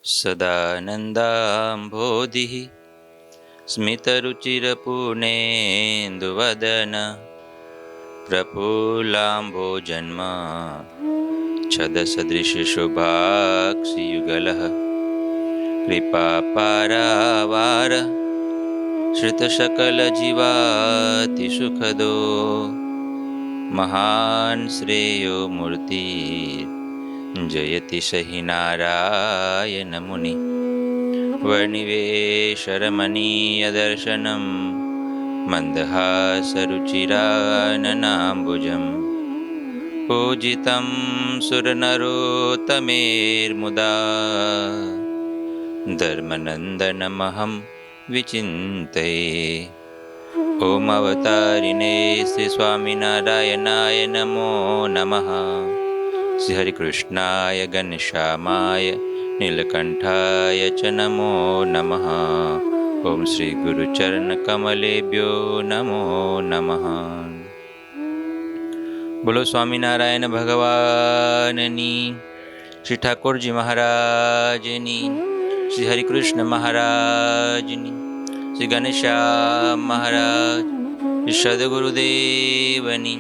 सदानन्दाम्भोधिः स्मितरुचिरपूर्णेन्दुवदन प्रफुल्लाम्भोजन्म छदसदृशशोभाक्षियुगलः कृपापारावार श्रितसकलजीवातिसुखदो महान् श्रेयो मूर्ति जयति सहि नारायण मुनि वर्णिवेशरमणीयदर्शनं मन्दहासरुचिराननाम्बुजं पूजितं सुरनरोत्तमेर्मुदा धर्मनन्दनमहं विचिन्तये। ॐ अवतारिणे श्री स्वामिनारायणाय नमो नमः। श्री हरिकृष्णाय घनश्यामाय नीलकण्ठाय च नमो नमः। ॐ श्री गुरुचरणकमलेभ्यो नमो नमः। बोलो स्वामिनारायण भगवाननी, श्री ठाकुरजी महाराजनी, श्री हरिकृष्ण महाराजनी, श्री घनश्याम महाराज, श्री सद्गुरुदेवनी,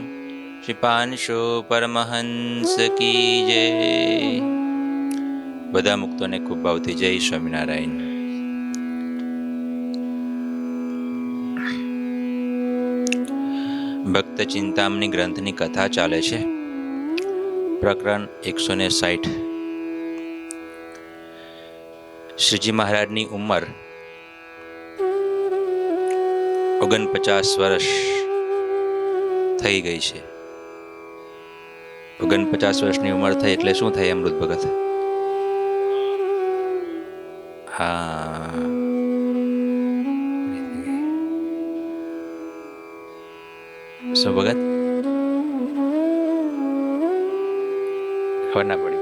श्री पानशो परमहंस की जय। બધા મુક્તોને ખૂબ ભાવથી જય સ્વામિનારાયણ। ભક્ત ચિંતામણી ગ્રંથની કથા ચાલે છે। પ્રકરણ 160। શ્રીજી મહારાજની ઉંમર 49 વર્ષ થઈ ગઈ છે। 49 વર્ષની ઉંમર થઈ એટલે શું થાય અમૃત ભગત? હા, શું ભગત? ખબર ના પડી?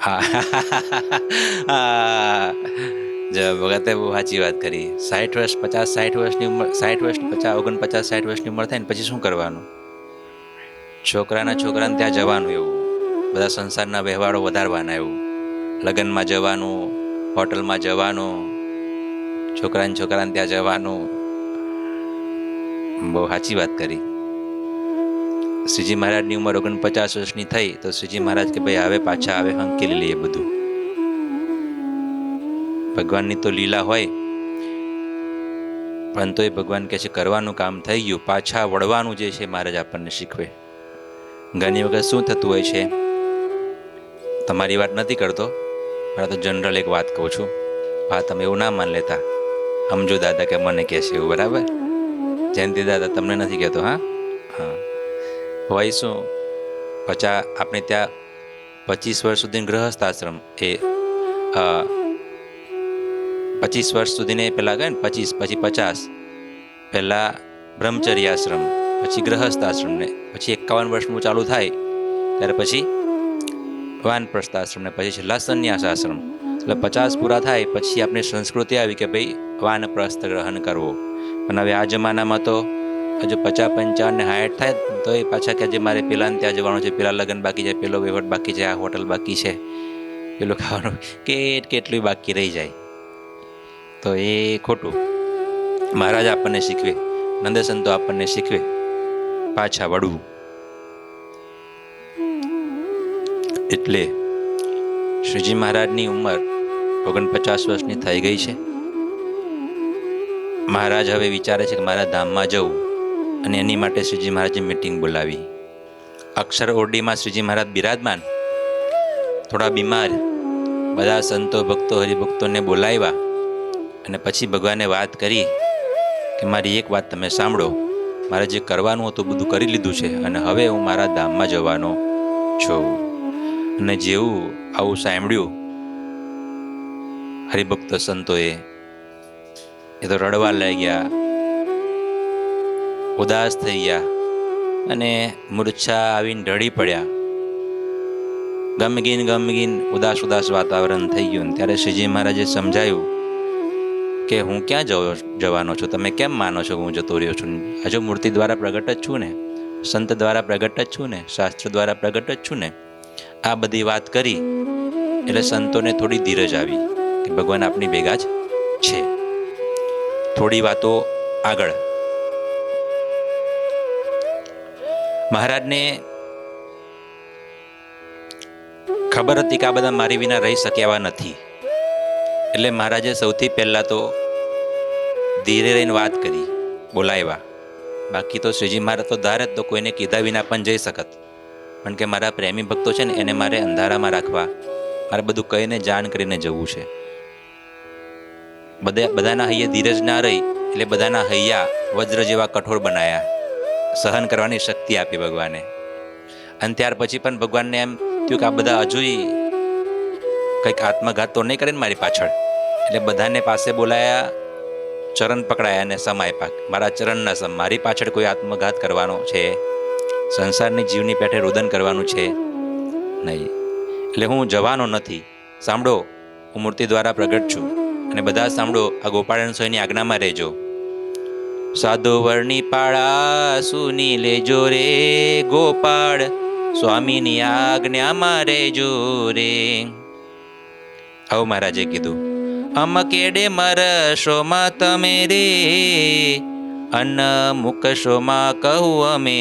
હા જો ભગતે બહુ સાચી વાત કરી। 60 વર્ષ 50-60 વર્ષની ઉંમર, 60 વર્ષની 49-60 વર્ષની ઉંમર થાય ને પછી શું કરવાનું? છોકરાને ત્યાં જવાનું, એવું બધા સંસારના વ્યવહારો વધારવાના, એવું લગ્નમાં જવાનું, હોટલમાં જવાનું, છોકરાને ત્યાં જવાનું। બહુ સાચી વાત કરી। શ્રીજી મહારાજની ઉંમર 49 વર્ષની થઈ તો શ્રીજી મહારાજ કે ભાઈ હવે પાછા આવે હંકેલી લઈએ બધું। ભગવાનની તો લીલા હોય, પરંતુ એ ભગવાન કહે છે કરવાનું કામ થઈ ગયું, પાછા વળવાનું જે છે મહારાજ આપણને શીખવે। ઘણી વખત શું થતું હોય છે, તમારી વાત નથી કરતો, પણ તો જનરલ એક વાત કહું છું, હા તમે એવું ના માન લેતા, સમજો દાદા કે મને કહે છે એવું, બરાબર? જયંતિ દાદા તમને નથી કહેતો, હા હા હોય શું, આપણે ત્યાં 25 વર્ષ સુધી ગૃહસ્થ આશ્રમ, એ 25 વર્ષ સુધીને પહેલાં કહે ને 25 પછી 50, પહેલાં બ્રહ્મચર્ય આશ્રમ, પછી ગૃહસ્થ આશ્રમ, ને પછી 51 વર્ષનું ચાલુ થાય ત્યારે પછી વાનપ્રસ્થ આશ્રમ, ને પછી છેલ્લા સંન્યાસ આશ્રમ। એટલે 50 પૂરા થાય પછી આપણી સંસ્કૃતિ આવી કે ભાઈ વાનપ્રસ્થ ગ્રહણ કરવો। પણ હવે આ જમાનામાં તો હજુ 50, 55 ને 60 થાય તો એ પાછા કે જે મારે પેલા ત્યાં જવાનું છે, પેલા લગ્ન બાકી છે, પેલો વહીવટ બાકી છે, આ હોટલ બાકી છે, પેલું ખાવાનું કેટલું બાકી રહી જાય। તો એ ખોટું। મહારાજ આપણને શીખવે, નંદ સંતો આપણને શીખવે પાછા વળવું। એટલે શ્રીજી મહારાજની ઉંમર 49 વર્ષની થઈ ગઈ છે। મહારાજ હવે વિચારે છે કે મારા ધામમાં જવું, અને એની માટે શ્રીજી મહારાજે મિટિંગ બોલાવી। અક્ષર ઓરડીમાં શ્રીજી મહારાજ બિરાજમાન, થોડા બીમાર, બધા સંતો ભક્તો હરિભક્તોને બોલાવ્યા, અને પછી ભગવાને વાત કરી કે મારી એક વાત તમે સાંભળો, મારે જે કરવાનું હતું બધું કરી લીધું છે, અને હવે હું મારા ધામમાં જવાનો છું। અને જેવું આવું સાંભળ્યું હરિભક્ત સંતોએ, એ તો રડવા લાગ્યા, ઉદાસ થઈ ગયા, અને મૂર્છા આવીને ઢળી પડ્યા। ગમગીન ઉદાસ વાતાવરણ થઈ ગયું। ત્યારે શ્રીજી મહારાજે સમજાયું કે હું ક્યાં જવાનો છું, તમે કેમ માનો છો કે હું જતો રહ્યો છું? હજુ મૂર્તિ દ્વારા પ્રગટ જ છું ને, સંત દ્વારા પ્રગટ જ છું ને, શાસ્ત્ર દ્વારા પ્રગટ જ છું ને। આ બધી વાત કરી એટલે સંતોને થોડી ધીરજ આવી કે ભગવાન આપની ભેગા જ છે. થોડી વાતો આગળ. મહારાજને ખબર હતી કે આ બધા મારી વિના રહી શકે એવા નથી, એટલે મહારાજે સૌથી પહેલા તો ધીરે રહીને વાત કરી, બોલાવ્યા. બાકી તો શ્રીજી મહારાજ તો ધારે તો કોઈને કીધા વિના પણ જઈ શકત, પણ કે મારા પ્રેમી ભક્તો છે ને એને મારે અંધારામાં રાખવા, મારે બધું કહીને જાણ કરીને જવું છે. બધાના હૈયે ધીરજ ના રહી એટલે બધાના હૈયા વજ્ર જેવા કઠોર બનાયા, સહન કરવાની શક્તિ આપી ભગવાને. અને ત્યાર પછી પણ ભગવાનને એમ થયું કે આ બધા હજુય કંઈક આત્મઘાત તો નહીં કરે ને મારી પાછળ, એટલે બધાને પાસે બોલાયા, ચરણ પકડાયા અને સમ આપ્યા. મારા ચરણના સમ, મારી પાછળ કોઈ આત્મઘાત કરવાનો છે, સંસારની જીવની પેઠે રુદન કરવાનું છે નહીં, એટલે હું જવાનો નથી. સાંભળો, હું મૂર્તિ દ્વારા પ્રગટ છું અને બધા સાંભળો, આ ગોપાળન સ્વામીની આજ્ઞામાં રહેજો. સાધુ વર્ણી પાળા સુની લેજો રે, ગોપાળ સ્વામીની આજ્ઞામાં રહેજો રે. આવું મહારાજે કીધું. અમકેડે મરશોમાં તમે રે, અન્ન મુકશોમાં કહું અમે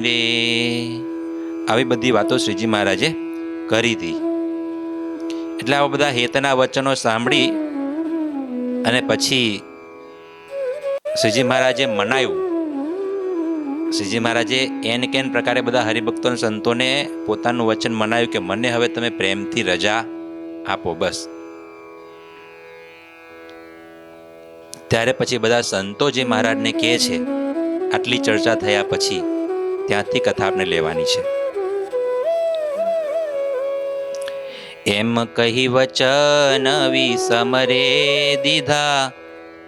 રે. આવી બધી વાતો શ્રીજી મહારાજે કરી હતી. એટલે આવા બધા હેતના વચનો સાંભળી અને પછી શ્રીજી મહારાજે મનાયું. શ્રીજી મહારાજે એન કેન પ્રકારે બધા હરિભક્તો અને સંતોને પોતાનું વચન મનાયું કે મને હવે તમે પ્રેમથી રજા આપો, બસ. ત્યારે પછી બધા સંતો જે મહારાજને કહે છે, આટલી ચર્ચા થયા પછી ત્યાંથી કથા આપણે લેવાની છે. એમ કહી વચન વિસમરે દીધા,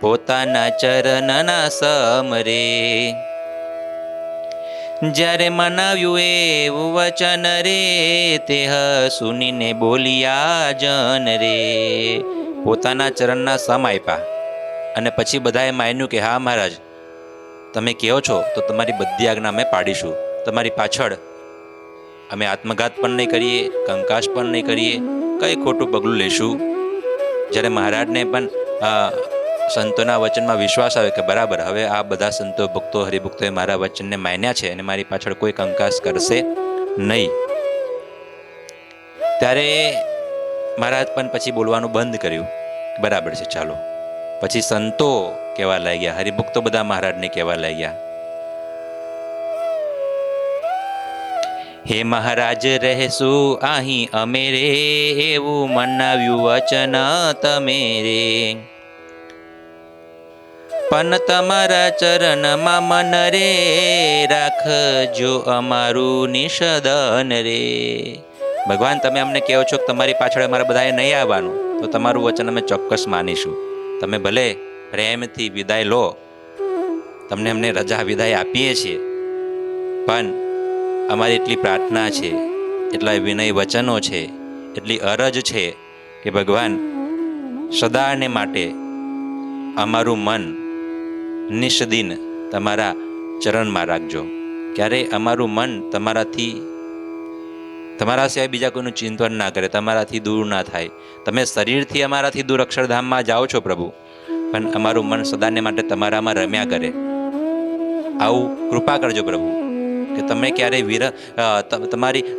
પોતાના ચરણના સમરે. જ્યારે મનાવ્યું એવું વચન રે, તે સુનીને બોલ્યા જન રે. પોતાના ચરણના સમ આપ્યા અને પછી બધાએ માન્યું કે હા મહારાજ, તમે કહો છો તો તમારી બધી આજ્ઞા અમે પાડીશું, તમારી પાછળ અમે આત્મઘાત પણ નહીં કરીએ, કંકાસ પણ નહીં કરીએ, કંઈ ખોટું પગલું લેશું. જ્યારે મહારાજને પણ સંતોના વચનમાં વિશ્વાસ આવે કે બરાબર, હવે આ બધા સંતો ભક્તો હરિભક્તોએ મારા વચનને માન્યા છે અને મારી પાછળ કોઈ કંકાસ કરશે નહીં, ત્યારે મહારાજ પણ પછી બોલવાનું બંધ કર્યું. બરાબર છે, ચાલો. પછી સંતો કહેવા લાગ્યા, હરિભક્તો બધા મહારાજને કહેવા લાગ્યા, હે મહારાજ રહેશું અહીં અમે રે, એવું મનાવ્યું વચન તમે રે. પણ તમારા ચરણમાં મન રે, રાખજો અમારું નિષદન રે. ભગવાન, તમે અમને કહો છો કે તમારી પાછળ અમારા બધાએ નહીં આવવાનું, તો તમારું વચન અમે ચોક્કસ માનીશું. તમે ભલે પ્રેમથી વિદાય લો, તમને અમને રજા વિદાય આપીએ છીએ, પણ અમારી એટલી પ્રાર્થના છે, એટલા વિનય વચનો છે, એટલી અરજ છે કે ભગવાન સદાને માટે અમારું મન નિષ્દિન તમારા ચરણમાં રાખજો. ક્યારે અમારું મન તમારા સિવાય બીજા કોઈનું ચિંતન ના કરે, તમારાથી દૂર ના થાય. તમે શરીરથી અમારાથી દૂર અક્ષરધામમાં જાઓ છો પ્રભુ, પણ અમારું મન સદાને માટે તમારામાં રમ્યા કરે. આવું કૃપા કરજો પ્રભુ કે તમે ક્યારે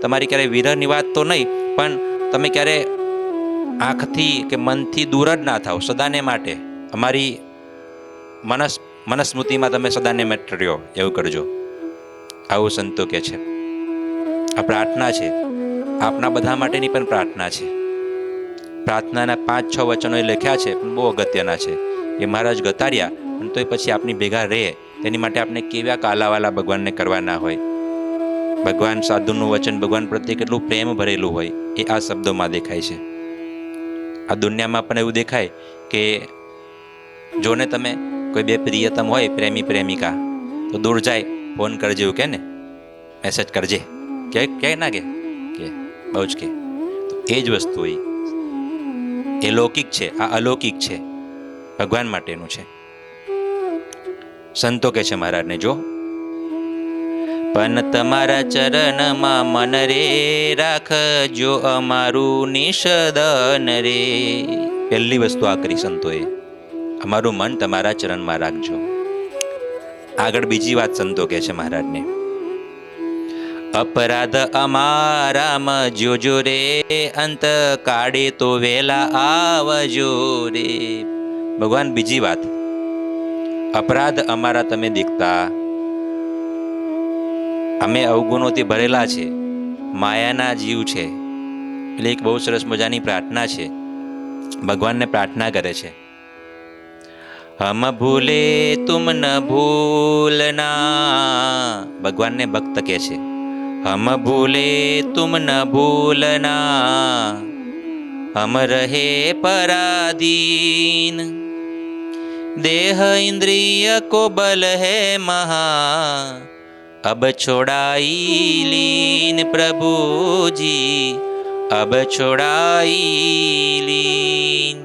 તમારી ક્યારે વિરહની વાત તો નહીં, પણ તમે ક્યારે આંખથી કે મનથી દૂર જ ના થાવ, સદાને માટે અમારી મનસ્મૃતિમાં તમે સદાને માટે રહ્યો, એવું કરજો. આવું સંતો કે છે. આ પ્રાર્થના છે, આપના બધા માટેની પણ પ્રાર્થના છે. પ્રાર્થનાના 5-6 વચનો એ લખ્યા છે, પણ બહુ અગત્યના છે. એ મહારાજ ગતાર્યા, પણ તોય પછી આપની ભેગા રહે, તેની માટે આપણે કેવા કાલાવાલા ભગવાનને કરવાના હોય. ભગવાન સાધુનું વચન ભગવાન પ્રત્યે કેટલું પ્રેમ ભરેલું હોય એ આ શબ્દોમાં દેખાય છે. આ દુનિયામાં પણ એવું દેખાય કે જોને તમે કોઈ બે પ્રિયતમ હોય, પ્રેમી પ્રેમિકા, તો દૂર જાય ફોન કરજે, એવું કે ને, મેસેજ કરજે, કે ના કે બહુ જ કે. તો એ જ વસ્તુ હોય, એ લૌકિક છે, આ અલૌકિક છે, ભગવાન માટેનું છે. સંતો કે છે મહારાજને, જો પણ તમારા ચરણમાં મન રે રાખજો અમારું નિષદન રે. પહેલી વસ્તુ આ કરી સંતોએ, અમારું મન તમારા ચરણમાં રાખજો. આગળ બીજી વાત સંતો કહે છે મહારાજને, અપરાધ અમારામાં જોજો રે, અંત કાઢે તો વેલા આવજો રે. ભગવાન બીજી વાત, અપરાધ અમારા તમે દેખતા, અમે અવગુણોથી ભરેલા છે, માયાના જીવ છે. એટલે એક બહુ સરસ મજાની પ્રાર્થના છે, ભગવાનને પ્રાર્થના કરે છે, હમ ભૂલે તુમ ન ભૂલના. ભગવાનને ભક્ત કહે છે, હમ ભૂલે તુમ ન ભૂલના, હમ રહે પરાધીન, देह इंद्रिय को बल है महा, अब छोड़ाई लीन प्रभु जी, अब छोड़ाई लीन.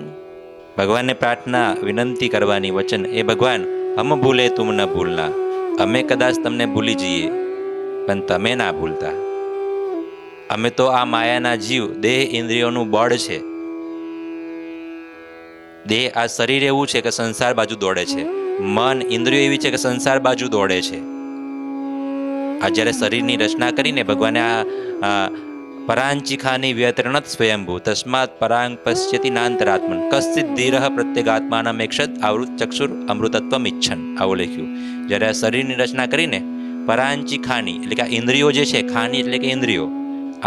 ભગવાનને પ્રાર્થના વિનંતી કરવાની વચન એ, ભગવાન હમ ભૂલે તુમ ન ભૂલના, અમે કદાચ તમને ભૂલી જઈએ પણ તમે ના ભૂલતા. અમે તો આ માયાના જીવ, દેહ ઇન્દ્રિયોનું બળ છે. દેહ આ શરીર એવું છે કે સંસાર બાજુ દોડે છે, મન ઇન્દ્રિયો એવી છે કે સંસાર બાજુ દોડે છે. આ જ્યારે શરીરની રચના કરીને ભગવાને આ પરાંચિખાની વ્યતરણત સ્વયંભૂ તસ્માત પરાંગ પશ્યતિ નાંતરાત્મન કશ્ચિત ધીરઃ પ્રત્યેગાત્માનમ એક્ષત આવૃત ચક્ષુર અમૃતત્વમ ઈચ્છન. આવું લખ્યું. જ્યારે આ શરીરની રચના કરીને પરાંચિખાની એટલે કે આ ઇન્દ્રિયો જે છે, ખાની એટલે કે ઇન્દ્રિયો,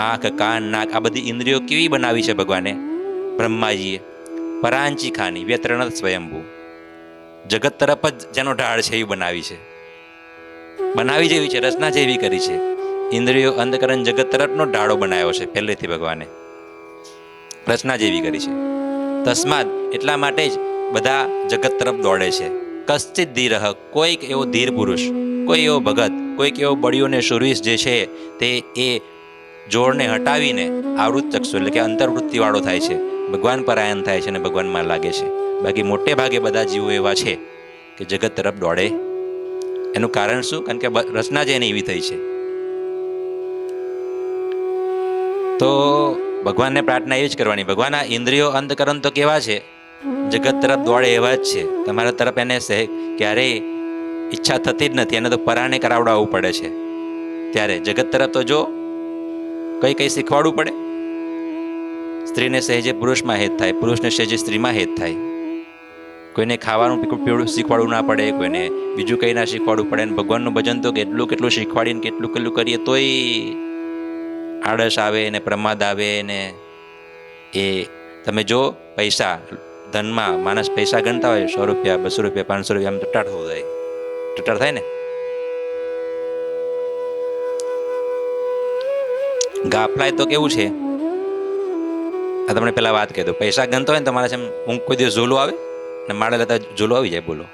આંખ કાન નાક, આ બધી ઇન્દ્રિયો કેવી બનાવી છે ભગવાને, બ્રહ્માજીએ? પરાંચિખાની વ્યતરણત સ્વયંભૂ, જગત તરફ જ જેનો ઢાળ છે એવી બનાવી છે, બનાવી જેવી છે, રચના જેવી કરી છે. ઇન્દ્રિયો અંધકરણ જગત તરફનો ઢાળો બનાવ્યો છે પહેલેથી ભગવાને, રચના જેવી કરી છે. તસ્માત એટલા માટે જ બધા જગત તરફ દોડે છે. કશ્ચિત ધીરઃ કોઈક એવો ધીર પુરુષ, કોઈ એવો ભગત, કોઈક એવો બળીઓને શુરવીસ જે છે તે એ જોડને હટાવીને આવૃત ચક્ષુ એટલે કે અંતર્વૃત્તિવાળો થાય છે, ભગવાન પરાયણ થાય છે અને ભગવાનમાં લાગે છે. બાકી મોટે ભાગે બધા જીવો એવા છે કે જગત તરફ દોડે. એનું કારણ શું? કારણ કે રચના જ એની એવી થઈ છે. તો ભગવાનને પ્રાર્થના એવી જ કરવાની, ભગવાન આ ઇન્દ્રિયો અંતકરણ તો કેવા છે, જગત તરફ દોડે એવા જ છે. તમારા તરફ એને ક્યારેય ઈચ્છા થતી જ નથી, એને તો પરાણે કરાવડાવવું પડે છે. ત્યારે જગત તરફ તો જો કઈ કઈ શીખવાડવું પડે. સ્ત્રીને સહેજે પુરુષમાં હેત થાય, પુરુષને સહેજે સ્ત્રીમાં હેત થાય. કોઈને ખાવાનું પીવું શીખવાડવું ના પડે, કોઈને બીજું કંઈ ના શીખવાડવું પડે. અને ભગવાનનું ભજન તો કેટલું કેટલું શીખવાડીને કેટલું કેટલું કરીએ તોય આળસ આવે ને પ્રમાદ આવે ને. એ તમે જો પૈસા ધનમાં માણસ પૈસા ગણતા હોય, 100 રૂપિયા 200 રૂપિયા 500 રૂપિયા, આમ ટટાર થવું જાય, ટટાર થાય ને. ગાફલાય તો કેવું છે, આ તમને પેલા વાત કહી દો, પૈસા ગણતો હોય ને તમારે છે ઊંઘ કોઈ દિવસ ઝોલો આવે ને માળે લેતા ઝોલો આવી જાય, બોલો.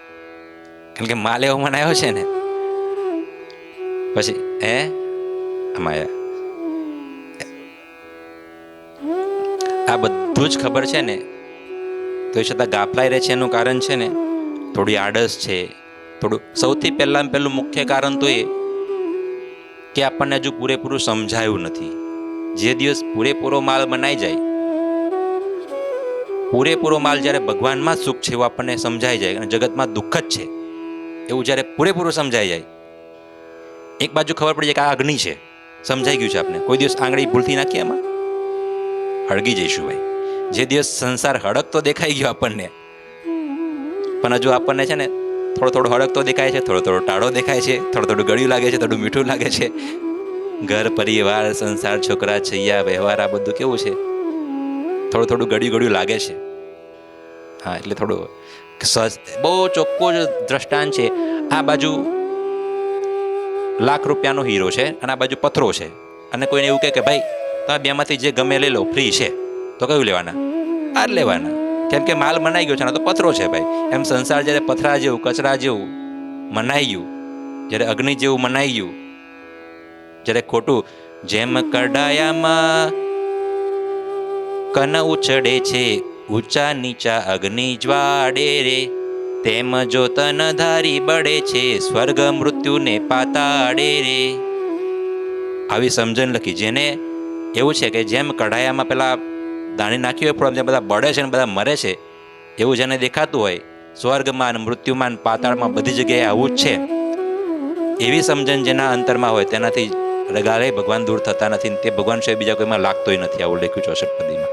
કારણ કે માલ એવો મનાયો છે ને, પછી આમાં આ બધું જ ખબર છે ને તો એ છતાં ગાફલાઈ રહે છે. એનું કારણ છે ને થોડી આળસ છે, થોડું. સૌથી પહેલું મુખ્ય કારણ તો એ કે આપણને હજુ પૂરેપૂરું સમજાયું નથી. જે દિવસ પૂરેપૂરો માલ બનાઈ જાય, પૂરેપૂરો માલ જ્યારે ભગવાનમાં સુખ છે એવું આપણને સમજાઈ જાય અને જગતમાં દુઃખ જ છે એવું જ્યારે પૂરેપૂરું સમજાઈ જાય, એક બાજુ ખબર પડી જાય કે આ અગ્નિ છે, સમજાઈ ગયું છે આપણે. કોઈ દિવસ આંગળી ભૂલથી નાખીએ એમાં, હળગી જઈશું ભાઈ. જે દિવસ સંસાર હળગતો દેખાઈ ગયો આપણને, પણ હજુ આપણને છે ને થોડો થોડો હળગતો દેખાય છે, થોડો થોડો ટાળો દેખાય છે, થોડું થોડું ગળ્યું લાગે છે, થોડું મીઠું લાગે છે. ઘર પરિવાર સંસાર છોકરા છૈયા વ્યવહાર આ બધું કેવું છે, થોડું થોડું ગળ્યું લાગે છે. હા, એટલે થોડું બહુ ચોખ્ખું જ દ્રષ્ટાંત છે. આ બાજુ લાખ રૂપિયાનો હીરો છે અને આ બાજુ પથરો છે, અને કોઈને એવું કહે કે ભાઈ તમે બેમાંથી જે ગમે લઈ લો, ફ્રી છે, તો કયું લેવાના? આ જ લેવાના, કેમ કે માલ મનાઈ ગયો છે ને, તો પથરો છે ભાઈ. એમ સંસાર જ્યારે પથરા જેવું કચરા જેવું મનાઈ ગયું, જ્યારે અગ્નિ જેવું મનાઈ ગયું, જ્યારે ખોટું જેમ કડાયામાં કન ઉછળે છે, ઊંચા નીચા અગ્નિ જ્વાળે રે, તેમ જો તન ધારી બળે છે, સ્વર્ગ મૃત્યુને પાતાળે રે. આવી સમજણ લખી, જેને એવું છે કે જેમ કઢાયામાં પેલા દાણી નાખી હોય પણ બધા બળે છે ને બધા મરે છે, એવું જેને દેખાતું હોય, સ્વર્ગમાં મૃત્યુમાન પાતાળમાં બધી જગ્યાએ આવું જ છે, એવી સમજણ જેના અંતરમાં હોય તેનાથી રગારે ભગવાન દૂર થતા નથી. તે ભગવાન સિવાય બીજા કોઈમાં લાગતોય નથી, આવું લખ્યું 64પદીમાં.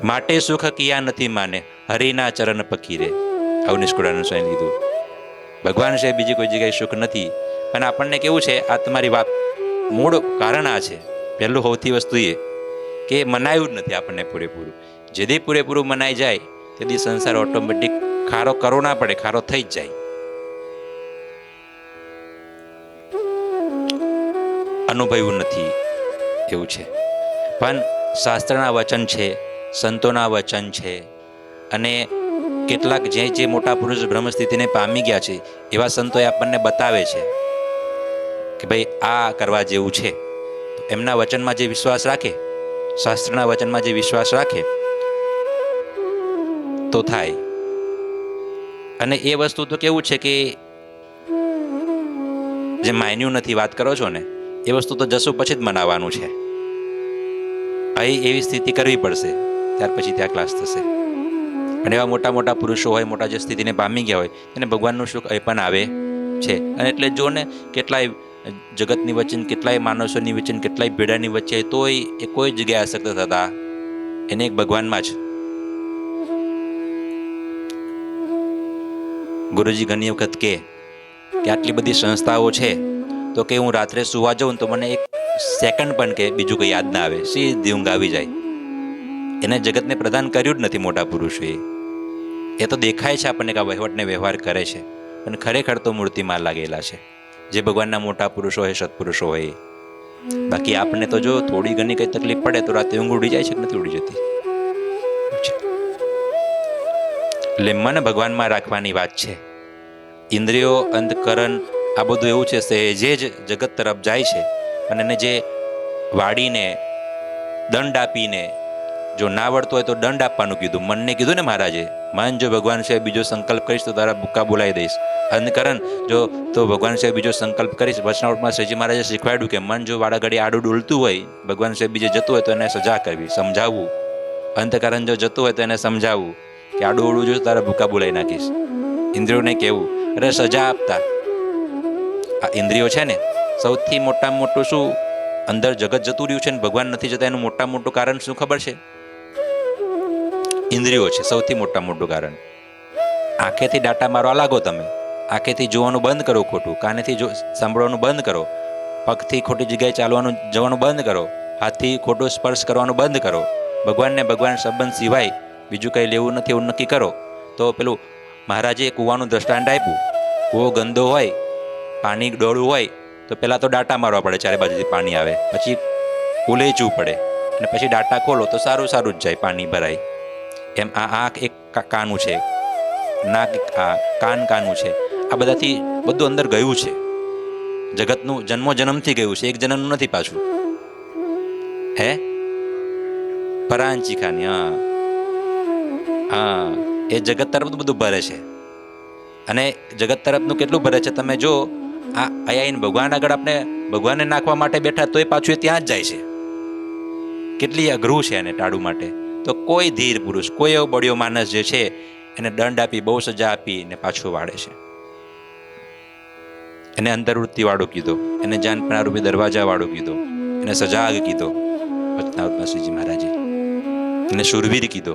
માટે સુખ કિયા નથી માને, હરિના ચરણ પકીરે, આવું નિષ્કુળાનંદ સ્વામી કીધું. ભગવાન સિવાય બીજી કોઈ જગ્યાએ સુખ નથી. અને આપણને કેવું છે, આ તમારી વાત મૂળ કારણ આ છે. પહેલું સૌથી વસ્તુ એ કે મનાયું જ નથી આપણને પૂરેપૂરું. જેથી પૂરેપૂરું મનાઈ જાય તેથી સંસાર ઓટોમેટિક ખારો કરવો ના પડે, ખારો થઈ જ જાય. અનુભવ્યું નથી એવું છે. પણ શાસ્ત્રના વચન છે, સંતોના વચન છે, અને કેટલાક જે મોટા પુરુષ બ્રહ્મસ્થિતિને પામી ગયા છે એવા સંતોએ આપણને બતાવે છે કે ભાઈ આ કરવા જેવું છે. એમના વચનમાં જે વિશ્વાસ રાખે, શાસ્ત્રના વચનમાં જે વિશ્વાસ રાખે તો થાય. અને એ વસ્તુ તો કેવું છે કે જે માન્યું નથી વાત કરો છો ને, એ વસ્તુ તો જશું પછી જ મનાવવાનું છે. અહીં એવી સ્થિતિ કરવી પડશે, ત્યાર પછી ત્યાં ક્લાસ થશે. અને એવા મોટા મોટા પુરુષો હોય, મોટા જે સ્થિતિને પામી ગયા હોય, તેને ભગવાનનું સુખ એ પણ આવે છે. અને એટલે જો ને કેટલાય જગતની વચ્ચે, કેટલાય માણસોની વચ્ચે, કેટલાય ભેડાની વચ્ચે, તોય એ કોઈ જગ્યાએ આસક્ત થતા એને એક ભગવાનમાં જ. ગુરુજી ઘણી વખત કે આટલી બધી સંસ્થાઓ છે તો કે હું રાત્રે સુવા જાઉં તો મને એક સેકન્ડ પણ કે બીજું કંઈ યાદ ના આવે, સીધી ઊંઘ આવી જાય. એને જગતને પ્રદાન કર્યું જ નથી મોટા પુરુષોએ. એ તો દેખાય છે આપણને કે વહીવટને વ્યવહાર કરે છે, પણ ખરેખર તો મૂર્તિમાં લાગેલા છે જે ભગવાનના મોટા પુરુષો હોય, સત્પુરુષો હોય. બાકી આપણને તો જો થોડી ઘણી કંઈ તકલીફ પડે તો રાતે ઊંઘ ઉડી જાય છે કે નથી ઉડી જતી. એટલે મન ભગવાનમાં રાખવાની વાત છે. ઇન્દ્રિયો, અંતકરણ આ બધું એવું છે સહેજે જ જગત તરફ જાય છે. અને એને જે વાડીને દંડ આપીને, જો ના વળતો હોય તો દંડ આપવાનું કીધું. મનને કીધું ને મહારાજે, મન જો ભગવાન સિવાય બીજો સંકલ્પ કરીશ તો તારા ભૂકા બોલાવી દઈશ. અંતકરણ જો તો ભગવાન સિવાય બીજો સંકલ્પ કરીશ. વચનાવટમાં શ્રીજી મહારાજે શીખવાડ્યું કે મન જો વાડા ઘડી આડું ડોલતું હોય, ભગવાન સિવાય બીજે જતું હોય તો એને સજા કરવી, સમજાવવું. અંતકરણ જો જતું હોય તો એને સમજાવવું કે આડું ઓડું જો તારા ભૂકા બોલાવી નાખીશ. ઇન્દ્રિયોને કહેવું, અરે સજા આપતા. આ ઇન્દ્રિયો છે ને, સૌથી મોટામાં મોટું શું અંદર જગત જતું રહ્યું છે ને ભગવાન નથી જતા, એનું મોટામાં મોટું કારણ શું ખબર છે? ઇન્દ્રિયો છે સૌથી મોટું કારણ. આંખેથી ડાટા મારવા લાગો તમે, આંખેથી જોવાનું બંધ કરો ખોટું, કાનેથી સાંભળવાનું બંધ કરો, પગથી ખોટી જગ્યાએ ચાલવાનું જવાનું બંધ કરો, હાથથી ખોટો સ્પર્શ કરવાનું બંધ કરો. ભગવાનને ભગવાન સંબંધ સિવાય બીજું કંઈ લેવું નથી એવું નક્કી કરો. તો પેલું મહારાજે કૂવાનું દ્રષ્ટાંત આપ્યું. કૂવો ગંદો હોય, પાણી ડોળું હોય તો પહેલાં તો ડાટા મારવા પડે, ચારે બાજુથી પાણી આવે, પછી ઉલેચવું પડે, અને પછી ડાટા ખોલો તો સારું જ જાય, પાણી ભરાય. એમ આ આંખ એક કાનું છે, નાક કાનું છે. આ બધાથી બધું અંદર ગયું છે. જગતનું જન્મથી ગયું છે, એક જન્મનું નથી પાછું. હે પરાંચી ખાની, હા એ જગત તરફ બધું ભરે છે. અને જગત તરફનું કેટલું ભરે છે તમે જો. આ અહીંયા ભગવાન આગળ આપણે ભગવાનને નાખવા માટે બેઠા તોય પાછું એ ત્યાં જ જાય છે. કેટલી અઘરું છે એને ટાળવું માટે. તો કોઈ ધીર પુરુષ, કોઈ એવો બળ્યો માણસ જે છે એને દંડ આપી, બહુ સજા આપી ને પાછું વાળે છે. એને અંતર્વૃત્તિ વાળો કીધો, એને જાનપણા રૂપી દરવાજા વાળો કીધો, એને સજાગ કીધો વચનાવટમાં શ્રીજી મહારાજે, એને શુરવીર કીધો.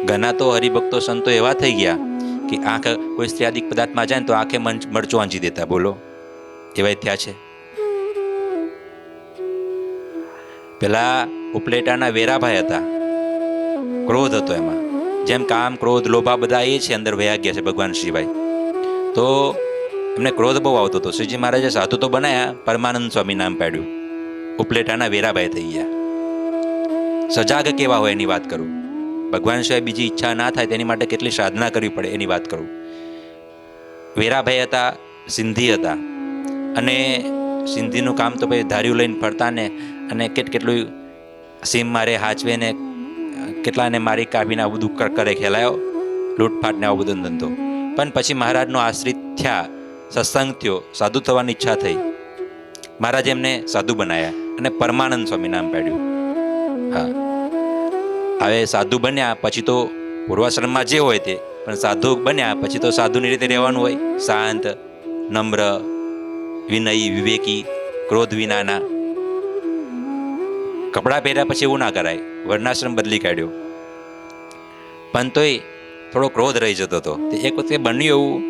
ઘણા તો હરિભક્તો સંતો એવા થઈ ગયા કે આંખ કોઈ સ્ત્રીયાદિક પદાર્થમાં જાય ને તો આંખે મરચો આંજી દેતા. બોલો, એવા થયા છે. પેલા ઉપલેટાના વેરાભાઈ હતા, ક્રોધ હતો એમાં. જેમ કામ, ક્રોધ, લોભા બધા એ છે અંદર વયા ગયા છે ભગવાન સિવાય. તો એમને ક્રોધ બહુ આવતો હતો. શ્રીજી મહારાજે સાધુ તો બનાયા, પરમાનંદ સ્વામી નામ પાડ્યું. ઉપલેટાના વેરાભાઈ થઈ ગયા. સજાગ કેવા હોય એની વાત કરું. ભગવાન સિવાય બીજી ઈચ્છા ના થાય તેની માટે કેટલી સાધના કરવી પડે એની વાત કરું. વેરાભાઈ હતા, સિંધી હતા, અને સિંધીનું કામ તો ભાઈ ધાર્યું લઈને ફરતા ને, અને કેટલું સીમ મારે હાચવે ને કેટલાને મારી કાપીને આવું બધું કરે, ખેલાયો લૂંટફાટ ને આવું બધું ધંધો. પણ પછી મહારાજનો આશ્રિત થયા સત્સંગ થયો, સાધુ થવાની ઈચ્છા થઈ. મહારાજ એમને સાધુ બનાવ્યા અને પરમાનંદ સ્વામી નામ પાડ્યું. હા, હવે સાધુ બન્યા પછી તો પૂર્વાશ્રમમાં જે હોય તે, પણ સાધુ બન્યા પછી તો સાધુની રીતે રહેવાનું હોય. શાંત, નમ્ર, વિનયી, વિવેકી, ક્રોધ વિનાના. કપડાં પહેર્યા પછી એવું ના કરાય, વર્ણાશ્રમ બદલી કાઢ્યો. પણ તોય થોડો ક્રોધ રહી જતો હતો. એક વખતે બન્યું એવું,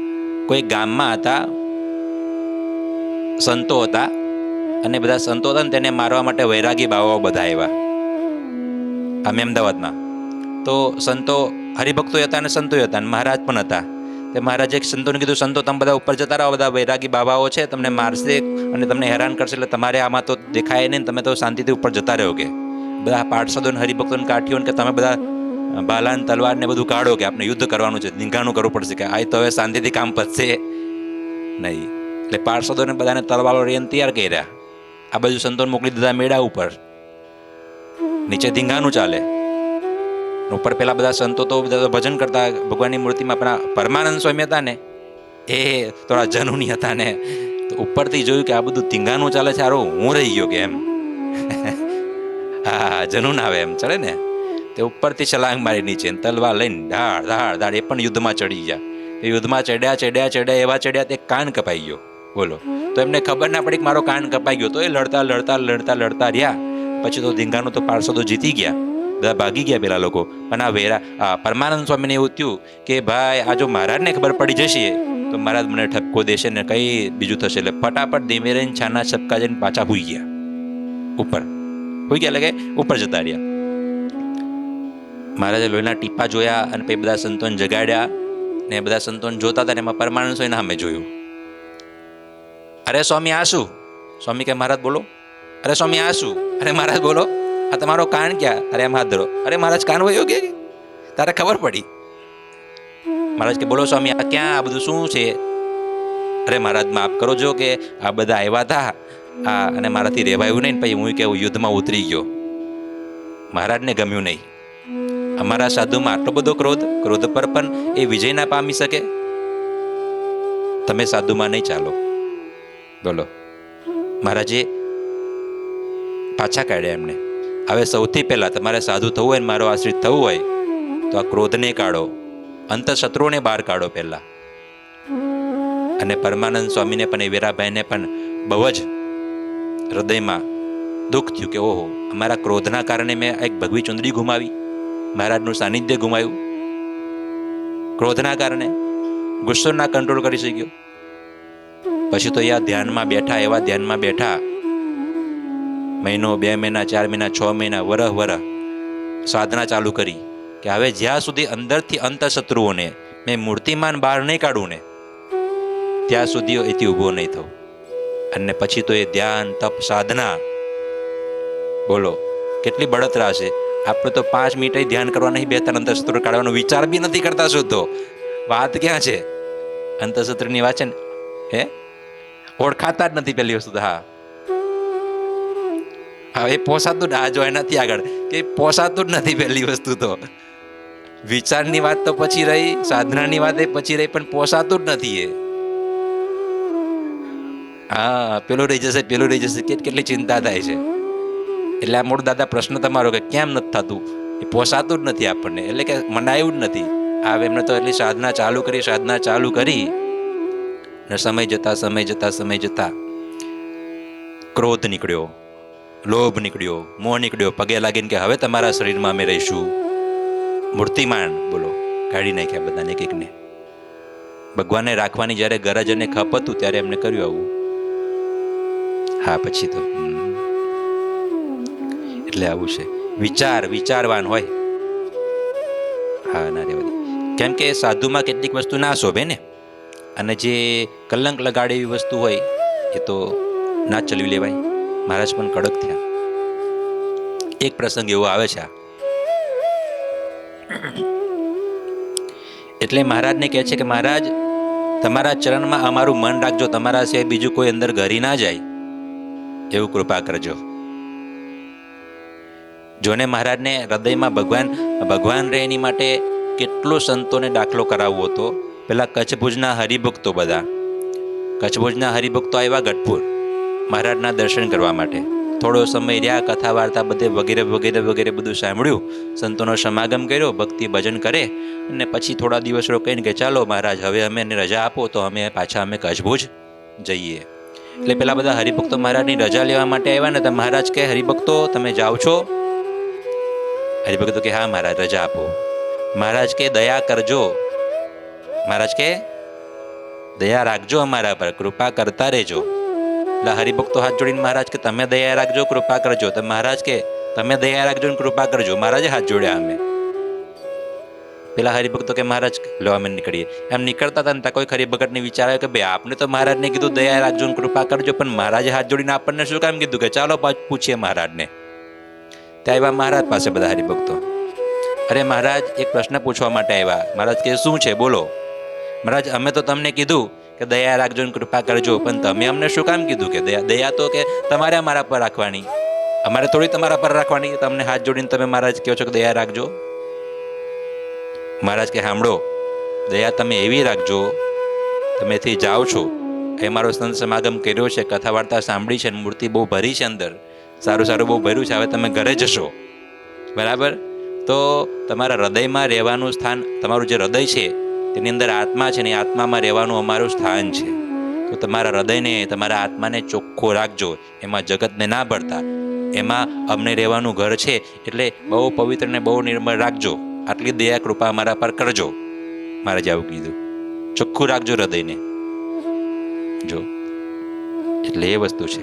કોઈ ગામમાં હતા, સંતો હતા, અને બધા સંતો હતા ને તેને મારવા માટે વૈરાગી બાવાઓ બધા આવ્યા આમ અમદાવાદમાં. તો સંતો હરિભક્તો હતા અને સંતો હતા, અને મહારાજ પણ હતા. તે મહારાજે સંતોને કીધું, સંતો તમે બધા ઉપર જતા રહો, બધા વૈરાગી બાબાઓ છે, તમને મારશે અને તમને હેરાન કરશે, એટલે તમારે આમાં તો દેખાય નહીં, તમે તો શાંતિથી ઉપર જતા રહો. કે બધા પાર્ષદોને હરિભક્તોને કાઠીઓને કે તમે બધા ભાલાન તલવાર ને બધું કાઢો, કે આપણે યુદ્ધ કરવાનું છે, ધીંગાણું કરવું પડશે, કે આ તો હવે શાંતિથી કામ પતશે નહીં. એટલે પાર્ષદોને બધાને તલવારો રેન તૈયાર કર્યા. આ બાજુ સંતોને મોકલી દીધા મેળા ઉપર, નીચે ધીંગાનું ચાલે. ઉપર પેલા બધા સંતો તો બધા ભજન કરતા ભગવાનની મૂર્તિમાં. આપણા પરમાનંદ સ્વામી હતા ને, એ થોડા જનુની હતા ને, તો ઉપરથી જોયું કે આ બધું ધીંગાનું ચાલે છે, હારો હું રહી ગયો કે એમ. હા, જનુન આવે એમ ચડે ને, તે ઉપરથી છલાંગ મારી નીચે તલવાર લઈને ધાડ ધાડ ધાડ એ પણ યુદ્ધમાં ચડી ગયા. એ યુદ્ધમાં ચડ્યા ચડ્યા ચડ્યા એવા ચડ્યા તે કાન કપાઈ ગયો. બોલો, તો એમને ખબર ના પડી કે મારો કાન કપાઈ ગયો. તો એ લડતા લડતા લડતા લડતા રહ્યા. પછી તો ધીંગાનું તો પાર્ષદો જીતી ગયા, બધા ભાગી ગયા પેલા લોકો. પણ આ પરમાનંદ સ્વામીને એવું થયું કે ભાઈ આ જો મહારાજને ખબર પડી જશે તો મહારાજ મને ઠપકો દેશે ને કઈ બીજું થશે. એટલે ફટાફટ ધીમે રહીને છાના છપકા જઈને પાછા હુઈ ગયા ઉપર. હુઈ ગયા એટલે કે ઉપર જતા રહ્યા. મહારાજે લોહીના ટીપા જોયા અને પછી બધા સંતોને જગાડ્યા, ને બધા સંતોને જોતા હતા ને એમાં પરમાનંદ સ્વામીને સામે જોયું. અરે સ્વામી આ શું? સ્વામી કે મહારાજ બોલો. અરે સ્વામી આ શું? અરે મહારાજ બોલો. આ તમારો કાન ક્યાં? અરે એમ હાથ ધરો. અરે મહારાજ કાન વયો કે તારે ખબર પડી? મહારાજ કે બોલો સ્વામી આ ક્યાં, આ બધું શું છે? અરે મહારાજ માફ કરો જો કે આ બધા આવ્યા હતા આ, અને મારાથી રહેવાયું નહીં, પછી હું કેવું યુદ્ધમાં ઉતરી ગયો. મહારાજને ગમ્યું નહીં. અમારા સાધુમાં આટલો બધો ક્રોધ, ક્રોધ પર પણ એ વિજય ના પામી શકે. તમે સાધુમાં નહીં ચાલો. બોલો, મહારાજે પાછા કાઢ્યા એમને. હવે સૌથી પહેલા તમારે સાધુ થવું હોય ને મારો આશ્રિત થવું હોય તો આ ક્રોધને કાઢો, અંતઃશત્રુઓને બહાર કાઢો પહેલા. અને પરમાનંદ સ્વામીને પણ એ વીરાભાઈને પણ બહુ જ હૃદયમાં દુઃખ થયું કે ઓહો, અમારા ક્રોધના કારણે મેં એક ભગવી ચુંદડી ગુમાવી, મહારાજનું સાનિધ્ય ગુમાવ્યું. ક્રોધના કારણે ગુસ્સો ના કંટ્રોલ કરી શક્યો. પછી તો યા ધ્યાનમાં બેઠા, એવા ધ્યાનમાં બેઠા, મહિનો, 2 મહિના, 4 મહિના, 6 મહિના, વરહ સાધના ચાલુ કરી કે હવે જ્યાં સુધી અંદરથી અંતઃશત્રુઓને મેં મૂર્તિમાન બહાર નહીં કાઢું ને ત્યાં સુધી એથી ઊભો નહીં થવું. અને પછી તો એ ધ્યાન, તપ, સાધના, બોલો કેટલી બળતરા છે. આપણે તો 5 મિનિટ ધ્યાન કરવા નહીં બેસતા, અંતઃશત્રુ કાઢવાનો વિચાર બી નથી કરતા. શું તો વાત ક્યાં છે? અંતઃશત્રુની વાત છે ને, હે ઓળખાતા જ નથી પહેલી વસ્તુ. હા, હવે પોસાતું આ જો નથી આગળ કે પોસાતું જ નથી પહેલી વસ્તુ. તો વિચારની વાત તો પછી રહી, સાધનાની વાત એ પછી રહી, પણ પોસાતું જ નથી એ. હા, પેલું રહી જશે, પેલું રહી જશે, કેટલી ચિંતા થાય છે. એટલે આ મોટો દાદા પ્રશ્ન તમારો કે કેમ નથી થતું, એ પોસાતું જ નથી આપણને, એટલે કે મનાયું જ નથી. હવે એમને તો એટલી સાધના ચાલુ કરી ને સમય જતા ક્રોધ નીકળ્યો, લોભ નીકળ્યો, મોહ નીકળ્યો. પગે લાગીને કે હવે તમારા શરીરમાં અમે રહીશું. મૂર્તિમાન બોલો કાઢી નાખ્યા બધાને એક એકને. ભગવાનને રાખવાની જ્યારે ગરજ અને ખપ હતું ત્યારે એમને કર્યું આવું. હા, પછી તો એટલે આવું છે. વિચારવાન હોય. હા, ના રે બધી. કેમ કે સાધુમાં કેટલીક વસ્તુ ના શોભે ને, અને જે કલંક લગાડે એવી વસ્તુ હોય એ તો ના ચલવી લેવાય. મહારાજ પણ કડક થયા. એક પ્રસંગ એવો આવે છે, એટલે મહારાજને કહે છે કે મહારાજ તમારા ચરણમાં અમારું મન રાખજો, તમારા સિવાય બીજું કોઈ અંદર ઘરી ના જાય એવું કૃપા કરજો. જોને મહારાજને હૃદયમાં ભગવાન રહે એની માટે કેટલો સંતોને દાખલો કરાવવો હતો. પેલા કચ્છ ભુજના હરિભક્તો બધા કચ્છભુજના હરિભક્તો આવ્યા ગઢપુર મહારાજના દર્શન કરવા માટે. થોડો સમય રહ્યા, કથા વાર્તા બધે વગેરે વગેરે વગેરે બધું સાંભળ્યું, સંતોનો સમાગમ કર્યો, ભક્તિ ભજન કરે અને પછી થોડા દિવસ રોકાઈને કે ચાલો મહારાજ હવે અમે રજા આપો તો અમે પાછા કચ્છભુજ જઈએ. એટલે પેલા બધા હરિભક્તો મહારાજની રજા લેવા માટે આવ્યા ને તો મહારાજ કે હરિભક્તો તમે જાઓ છો? હરિભક્તો કે હા મહારાજ રજા આપો. મહારાજ કે દયા કરજો, મહારાજ કે દયા રાખજો અમારા પર, કૃપા કરતા રહેજો. એટલે હરિભક્તો હાથ જોડીને મહારાજ કે તમે દયા રાખજો, કૃપા કરજો. તો મહારાજ કે તમે દયા રાખજો ને કૃપા કરજો. મહારાજે હાથ જોડ્યા. અમે પેલા હરિભક્તો કે મહારાજ લો અમે નીકળીએ. એમ નીકળતા હતા ને ત્યાં કોઈ હરિભગતને વિચાર આવ્યો કે ભાઈ આપને તો મહારાજને કીધું દયા રાખજો ને કૃપા કરજો, પણ મહારાજે હાથ જોડીને આપણને શું કામ કીધું કે ચાલો પૂછીએ મહારાજને. ત્યાં આવ્યા મહારાજ પાસે બધા હરિભક્તો. અરે મહારાજ એક પ્રશ્ન પૂછવા માટે આવ્યા. મહારાજ કે શું છે બોલો. મહારાજ અમે તો તમને કીધું કે દયા રાખજો ને કૃપા કરજો, પણ તમે અમને શું કામ કીધું કે દયા તો કે તમારે અમારા પર રાખવાની, અમારે થોડી તમારા પર રાખવાની. તમને હાથ જોડીને તમે મહારાજ કહો છો કે દયા રાખજો. મહારાજ કે સાંભળો, દયા તમે એવી રાખજો, તમેથી જાઓ છો, એ મારો સંત સમાગમ કર્યો છે, કથા વાર્તા સાંભળી છે, મૂર્તિ બહુ ભરી છે, અંદર સારું સારું બહુ ભર્યું છે, હવે તમે ઘરે જશો બરાબર, તો તમારા હૃદયમાં રહેવાનું સ્થાન, તમારું જે હૃદય છે તેની અંદર આત્મા છે ને, આત્મામાં રહેવાનું અમારું સ્થાન છે. તો તમારા હૃદયને, તમારા આત્માને ચોખ્ખો રાખજો, એમાં જગતને ના ભરતા, એમાં અમને રહેવાનું ઘર છે એટલે બહુ પવિત્ર ને બહુ નિર્મળ રાખજો. આટલી દયા કૃપા અમારા પર કરજો. મારે જ આવું કીધું, ચોખ્ખું રાખજો હૃદયને. જો એટલે એ વસ્તુ છે.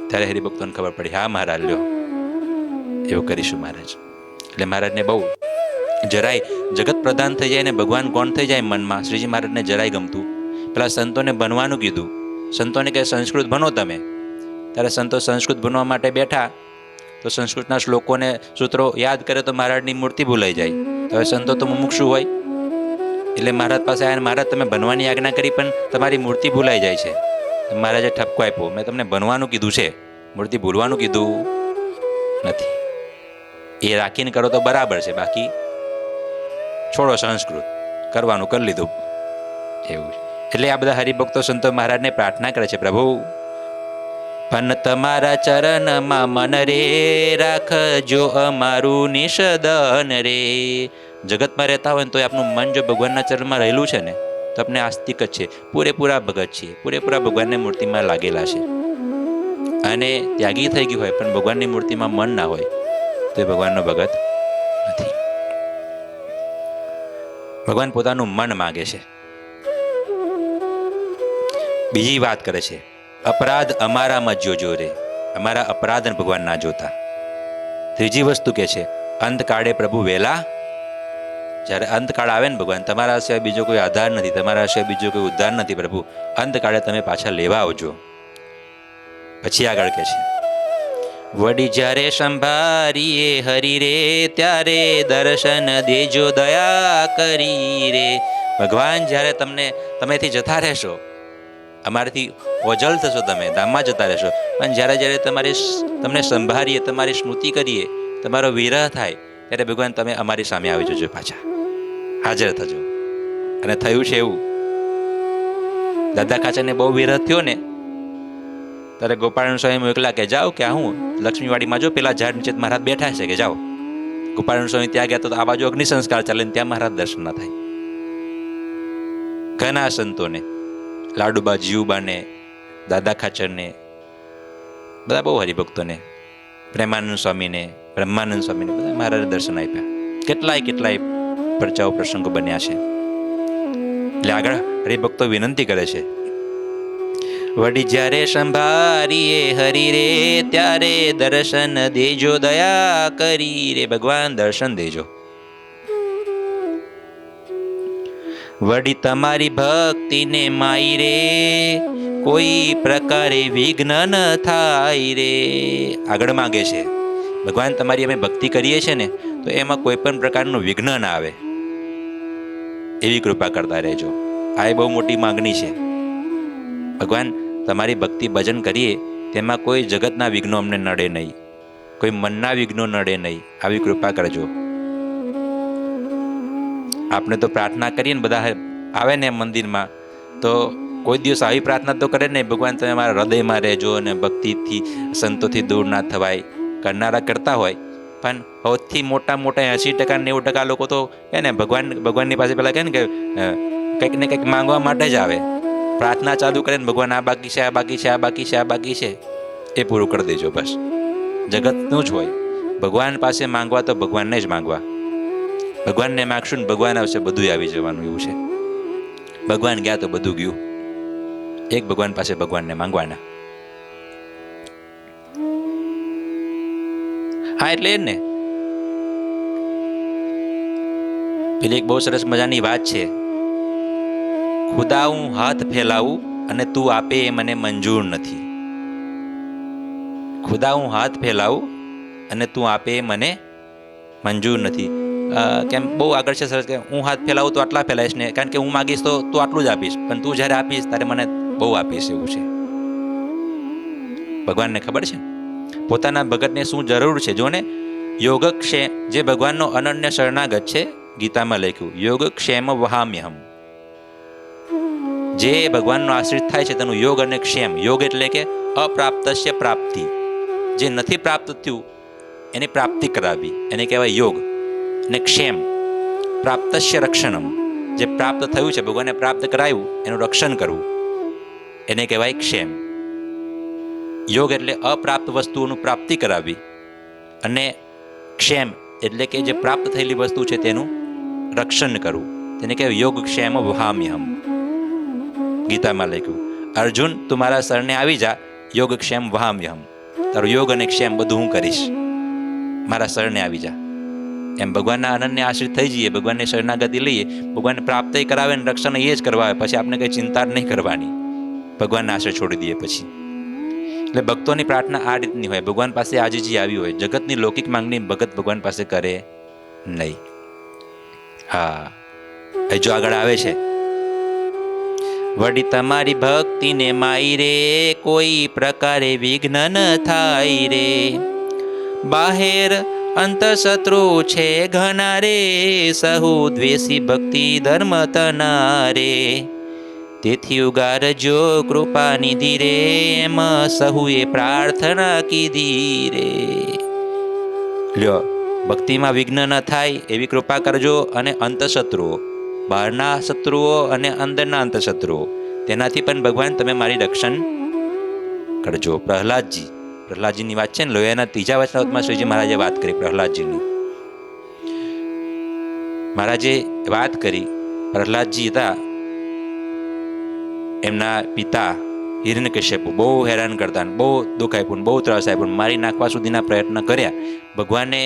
ત્યારે હરિભક્તોને ખબર પડી, હા મહારાજ લ્યો એવું કરીશું મહારાજ. એટલે મહારાજને બહુ જરાય જગત પ્રધાન થઈ જાય ને ભગવાન કોણ થઈ જાય મનમાં, શ્રીજી મહારાજને જરાય ગમતું. પેલા સંતોને ભણવાનું કીધું. સંતોને કહે સંસ્કૃત ભણો તમે. ત્યારે સંતો સંસ્કૃત ભણવા માટે બેઠા તો સંસ્કૃતના શ્લોકોને સૂત્રો યાદ કરે તો મહારાજની મૂર્તિ ભૂલાઈ જાય. તો હવે સંતો તો મુમુક્ષુ હોય એટલે મહારાજ પાસે આવ્યા, મહારાજ તમે ભણવાની આજ્ઞા કરી પણ તમારી મૂર્તિ ભૂલાઈ જાય છે. મહારાજે ઠપકો આપ્યો, મેં તમને ભણવાનું કીધું છે, મૂર્તિ ભૂલવાનું કીધું નથી. એ રાખીને કરો તો બરાબર છે, બાકી છોડો સંસ્કૃત, કરવાનું કરી લીધું એવું. એટલે આ બધા હરિભક્તો સંતો મહારાજને પ્રાર્થના કરે છે, પ્રભુ પણ તમારા ચરણમાં મન રે રાખજો અમારું નિષદન રે. જગતમાં રહેતા હોય ને તો આપનું મન જો ભગવાનના ચરણમાં રહેલું છે ને તો આપણે આસ્તિક જ છે, પૂરેપૂરા ભગત છીએ, પૂરેપૂરા ભગવાનની મૂર્તિમાં લાગેલા છે. અને ત્યાગી થઈ ગયું હોય પણ ભગવાનની મૂર્તિમાં મન ના હોય તો એ ભગવાનનો ભગત નથી. ભગવાન પોતાનું મન માગે છે. બીજી વાત કરે છે, અપરાધ અમારામાં જોજો રે, અમારા અપરાધને ભગવાન ના જોતા. ત્રીજી વસ્તુ કે છે, અંતકાળે પ્રભુ વહેલા, જ્યારે અંતકાળ આવે ને ભગવાન, તમારા સિવાય બીજો કોઈ આધાર નથી, તમારા સિવાય બીજો કોઈ ઉદ્ધાર નથી પ્રભુ, અંતકાળે તમે પાછા લેવા આવજો. પછી આગળ કે છે, વડી જ્યારે સંભારીએ હરી રે ત્યારે દર્શન દેજો દયા કરી રે. ભગવાન જ્યારે તમેથી જતા રહેશો, અમારાથી ઓજલ થશો, તમે ધામમાં જતા રહેશો, પણ જ્યારે તમને સંભાળીએ, તમારી સ્મૃતિ કરીએ, તમારો વિરહ થાય ત્યારે ભગવાન તમે અમારી સામે આવી જજો, પાછા હાજર થજો. અને થયું છે એવું. દાદા ખાચરને બહુ વિરહ થયો ને ત્યારે ગોપાળન સ્વામી મોકલા કે જાઓ કે હું લક્ષ્મીવાડીમાં જો પેલા ઝાડ નીચે મહારાજ બેઠા છે કે જાઓ. ગોપાળન સ્વામી ત્યાં ગયા તો આ બાજુ અગ્નિ સંસ્કાર ચાલે ને ત્યાં મહારાજ દર્શન ના થાય. ઘણા સંતોને, લાડુબા જીવુબાને, દાદા ખાચરને, બધા બહુ હરિભક્તોને, પ્રેમાનંદ સ્વામીને, બ્રહ્માનંદ સ્વામીને બધા મહારાજે દર્શન આપ્યા. કેટલાય પરચાઓ પ્રસંગો બન્યા છે. એટલે આગળ હરિભક્તો વિનંતી કરે છે, વડી જ્યારે સંભારીએ હરી રે ત્યારે દર્શન દેજો દયા કરી રે. ભગવાન દર્શન દેજો. વડી તમારી ભક્તિને માઈ રે કોઈ પ્રકારે વિઘ્ન ન થાય રે. આગળ માગે છે, ભગવાન તમારી અમે ભક્તિ કરીએ છીએ ને તો એમાં કોઈ પણ પ્રકારનું વિઘ્ન ના આવે એવી કૃપા કરતા રહેજો. આ એ બહુ મોટી માંગણી છે. ભગવાન તમારી ભક્તિ ભજન કરીએ તેમાં કોઈ જગતના વિઘ્નો અમને નડે નહીં, કોઈ મનના વિઘ્નો નડે નહીં, આવી કૃપા કરજો. આપણે તો પ્રાર્થના કરીએ ને, બધા આવે ને મંદિરમાં તો કોઈ દિવસ આવી પ્રાર્થના તો કરે નહીં, ભગવાન તમે મારા હૃદયમાં રહેજો અને ભક્તિથી સંતોથી દૂર ના થવાય. કરનારા કરતા હોય, પણ સૌથી મોટા 80%-90% લોકો તો કહે ને ભગવાનની પાસે પેલા કહે ને કે કંઈક ને કંઈક માંગવા માટે જ આવે. પ્રાર્થના ચાલુ કરે ને ભગવાન આ બાકી છે, આ બાકી છે, આ બાકી છે, આ બાકી છે, એ પૂરું કરી દેજો બસ. જગતનું જ હોય. ભગવાન પાસે માંગવા તો ભગવાનને જ માંગવા. ભગવાનને માગશું ને ભગવાન આવશે, બધું આવી જવાનું એવું છે. ભગવાન ગયા તો બધું ગયું. એક ભગવાન પાસે ભગવાનને માંગવાના. હા એટલે જ ને, પેલી એક બહુ સરસ મજાની વાત છે, ખુદા હું હાથ ફેલાવું અને તું આપે એ મને મંજૂર નથી. ખુદા હું હાથ ફેલાવું અને તું આપે એ મને મંજૂર નથી. કેમ બહુ આગળ છે સરસ કે હું હાથ ફેલાવું તો આટલા ફેલાઈશ ને, કારણ કે હું માગીશ તો તું આટલું જ આપીશ, પણ તું જ્યારે આપીશ ત્યારે મને બહુ આપીશ એવું છે. ભગવાનને ખબર છે પોતાના ભગતને શું જરૂર છે. જો ને યોગક્ષેમ, જે ભગવાનનો અનન્ય શરણાગત છે, ગીતામાં લખ્યું યોગક્ષેમ વહામ્યહમ. જે ભગવાનનો આશ્રિત થાય છે તેનું યોગ અને ક્ષેમ. યોગ એટલે કે અપ્રાપ્તસ્ય પ્રાપ્તિ, જે નથી પ્રાપ્ત થયું એની પ્રાપ્તિ કરાવી, એને કહેવાય યોગ. અને ક્ષેમ પ્રાપ્તસ્ય રક્ષણમ, જે પ્રાપ્ત થયું છે ભગવાને પ્રાપ્ત કરાયું એનું રક્ષણ કરવું, એને કહેવાય ક્ષેમ. યોગ એટલે અપ્રાપ્ત વસ્તુઓનું પ્રાપ્તિ કરાવી, અને ક્ષેમ એટલે કે જે પ્રાપ્ત થયેલી વસ્તુ છે તેનું રક્ષણ કરવું, તેને કહેવાય યોગ ક્ષેમ વહામ્યહમ. ગીતામાં લખ્યું અર્જુન તું મારા શરણે આવી જા, યોગ ક્ષેમ વહામ્યહમ. તારું યોગ અને ક્ષેમ બધું હું કરીશ, મારા શરણે આવી જા. એમ ભગવાનના અનન્ય આશ્રિત થઈ જઈએ, ભગવાનની શરણાગતિ લઈએ, ભગવાનને પ્રાપ્ત કરાવે ને રક્ષણ એ જ કરવા આવે, પછી આપણે કંઈ ચિંતા નહીં કરવાની, ભગવાનના આશ્રય છોડી દઈએ પછી. એટલે ભક્તોની પ્રાર્થના આ રીતની હોય, ભગવાન પાસે આજીજી આવી હોય. જગતની લૌકિક માંગણી ભગત ભગવાન પાસે કરે નહીં. હા, એ જો આગળ આવે છે, વડી તમારી ભક્તિને માઈ રે, કોઈ પ્રકારે વિઘ્ન ન થાય રે. બાહેર અંતશત્રુ છે ઘના રે, સહુ દ્વેષી ભક્તિ ધર્મ તના રે. તેથી ઉગારજો કૃપા નિધિ રે, એમ સહુએ પ્રાર્થના કીધી રે. લ્યો, ભક્તિમાં વિઘ્ન ન થાય એવી કૃપા કરજો. અને અંતશત્રુઓ, બહારના શત્રુઓ અને અંદરના અંતશત્રુઓ, તેનાથી પણ ભગવાન તમે મારી રક્ષણ કરજો. પ્રહલાદજીની વાત છે ને, લોહિયાના 3જા વચનામૃતમાં શ્રીજી મહારાજે વાત કરી પ્રહલાદજીની. મહારાજે વાત કરી, પ્રહલાદજી હતા, એમના પિતા હિરણ્યકશ્યપુ બહુ હેરાન કરતા, બહુ દુઃખ આપ્યું, બહુ ત્રાસ આપ્યો, મારી નાખવા સુધીના પ્રયત્ન કર્યા. ભગવાને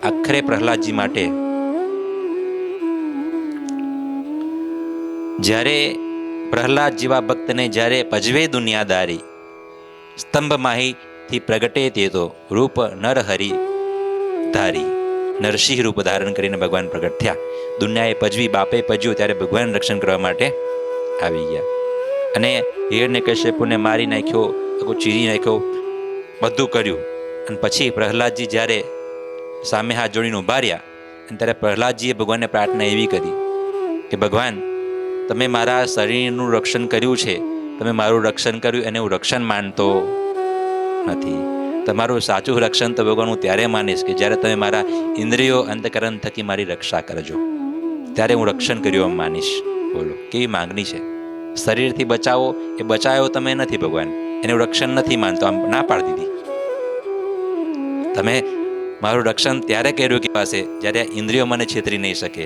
આખરે પ્રહલાદજી માટે જ્યારે પ્રહલાદ જેવા ભક્તને જ્યારે પજવે દુનિયાદારી, સ્તંભ માહીથી પ્રગટે તે તો રૂપ નરહરિ ધારી. નરસિંહ રૂપ ધારણ કરીને ભગવાન પ્રગટ થયા. દુનિયાએ પજવી, બાપે પજ્યું, ત્યારે ભગવાન રક્ષણ કરવા માટે આવી ગયા. અને હિરણ્યકશ્યપુને મારી નાખ્યો, આખો ચીરી નાખ્યો, બધું કર્યું. અને પછી પ્રહલાદજી જ્યારે સામે હાથ જોડીને ઉભા રહ્યા, અને ત્યારે પ્રહલાદજીએ ભગવાનને પ્રાર્થના એવી કરી કે ભગવાન તમે મારા શરીરનું રક્ષણ કર્યું છે, તમે મારું રક્ષણ કર્યું એને હું રક્ષણ માનતો નથી. તમારું સાચું રક્ષણ તો ભગવાન હું ત્યારે માનીશ કે જ્યારે તમે મારા ઇન્દ્રિયો અંતકરણ થકી મારી રક્ષા કરજો, ત્યારે હું રક્ષણ કર્યું એમ માનીશ. બોલો કેવી માંગણી છે. શરીરથી બચાવો, એ બચાવ્યો તમે નથી ભગવાન, એનું રક્ષણ નથી માનતો, આમ ના પાડી દીધી. તમે મારું રક્ષણ ત્યારે કર્યું કે પાસે જ્યારે ઇન્દ્રિયો મને છેતરી નહીં શકે,